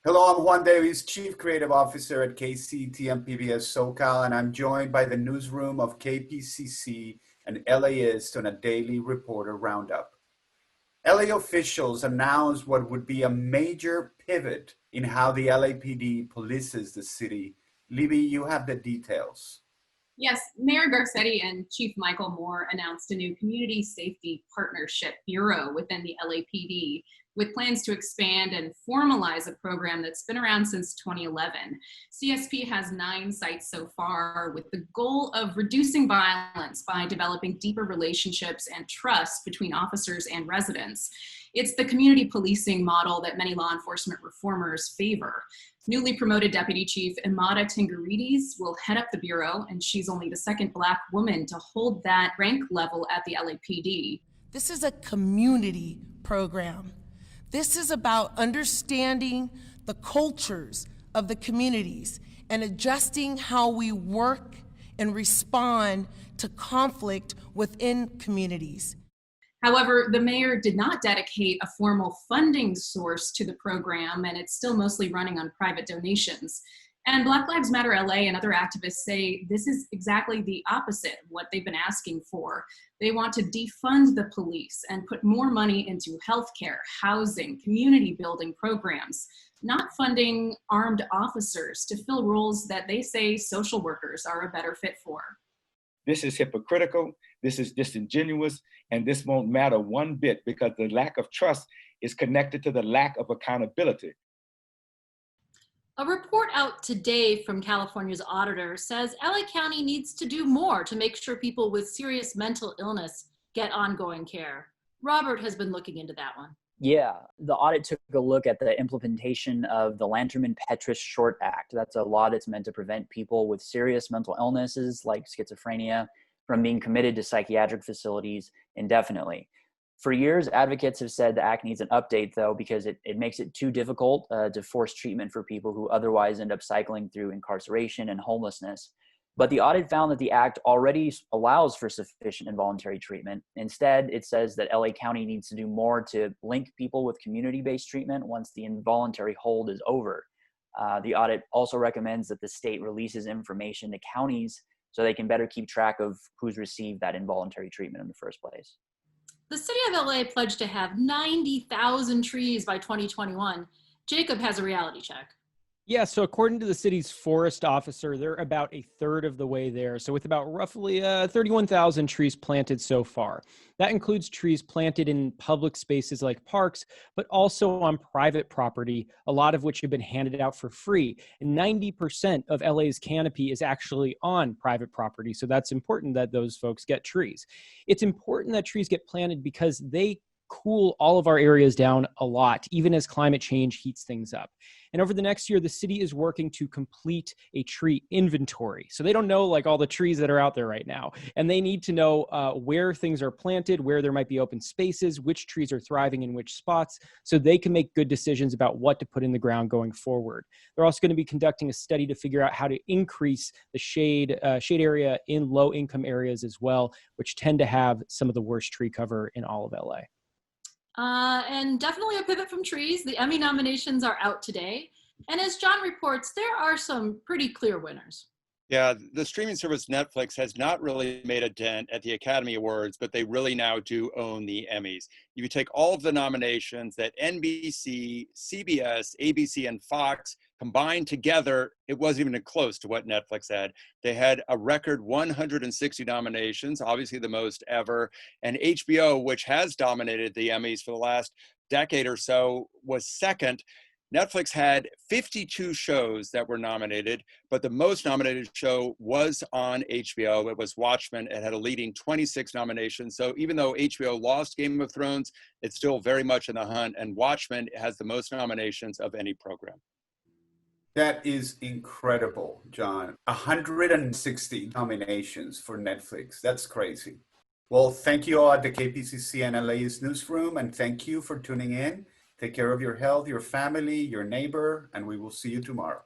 Hello, I'm Juan Davies, Chief Creative Officer at KCTM PBS SoCal, and I'm joined by the newsroom of KPCC and LAist on a daily reporter roundup. LA officials announced what would be a major pivot in how the LAPD polices the city. Libby, you have the details. Yes, Mayor Garcetti and Chief Michael Moore announced a new Community Safety Partnership Bureau within the LAPD with plans to expand and formalize a program that's been around since 2011. CSP has 9 sites so far with the goal of reducing violence by developing deeper relationships and trust between officers and residents. It's the community policing model that many law enforcement reformers favor. Newly promoted Deputy Chief Imada Tingarides will head up the Bureau, and she's only the second Black woman to hold that rank level at the LAPD. This is a community program. This is about understanding the cultures of the communities and adjusting how we work and respond to conflict within communities. However, the mayor did not dedicate a formal funding source to the program, and it's still mostly running on private donations. And Black Lives Matter LA and other activists say this is exactly the opposite of what they've been asking for. They want to defund the police and put more money into healthcare, housing, community building programs, not funding armed officers to fill roles that they say social workers are a better fit for. This is hypocritical, this is disingenuous, and this won't matter one bit because the lack of trust is connected to the lack of accountability. A report out today from California's auditor says LA County needs to do more to make sure people with serious mental illness get ongoing care. Robert has been looking into that one. Yeah, the audit took a look at the implementation of the Lanterman-Petrus Short Act. That's a law that's meant to prevent people with serious mental illnesses like schizophrenia from being committed to psychiatric facilities indefinitely. For years, advocates have said the act needs an update, though, because it makes it too difficult to force treatment for people who otherwise end up cycling through incarceration and homelessness. But the audit found that the act already allows for sufficient involuntary treatment. Instead, it says that LA County needs to do more to link people with community-based treatment once the involuntary hold is over. The audit also recommends that the state releases information to counties so they can better keep track of who's received that involuntary treatment in the first place. The city of LA pledged to have 90,000 trees by 2021. Jacob has a reality check. Yeah, so according to the city's forest officer, they're about a third of the way there. So with about roughly 31,000 trees planted so far. That includes trees planted in public spaces like parks, but also on private property, a lot of which have been handed out for free. And 90% of LA's canopy is actually on private property. So that's important that those folks get trees. It's important that trees get planted because they cool all of our areas down a lot, even as climate change heats things up. And over the next year, the city is working to complete a tree inventory. So they don't know like all the trees that are out there right now. And they need to know where things are planted, where there might be open spaces, which trees are thriving in which spots, so they can make good decisions about what to put in the ground going forward. They're also going to be conducting a study to figure out how to increase the shade area in low income areas as well, which tend to have some of the worst tree cover in all of LA. And definitely a pivot from trees. The Emmy nominations are out today. And as John reports, there are some pretty clear winners. Yeah, the streaming service Netflix has not really made a dent at the Academy Awards, but they really now do own the Emmys. If you take all of the nominations that NBC, CBS, ABC, and Fox combined together, it wasn't even close to what Netflix had. They had a record 160 nominations, obviously the most ever. And HBO, which has dominated the Emmys for the last decade or so, was second. Netflix had 52 shows that were nominated, but the most nominated show was on HBO. It was Watchmen. It had a leading 26 nominations. So even though HBO lost Game of Thrones, it's still very much in the hunt, and Watchmen has the most nominations of any program. That is incredible, John. 160 nominations for Netflix. That's crazy. Well, thank you all at the KPCC and LAist newsroom, and thank you for tuning in. Take care of your health, your family, your neighbor, and we will see you tomorrow.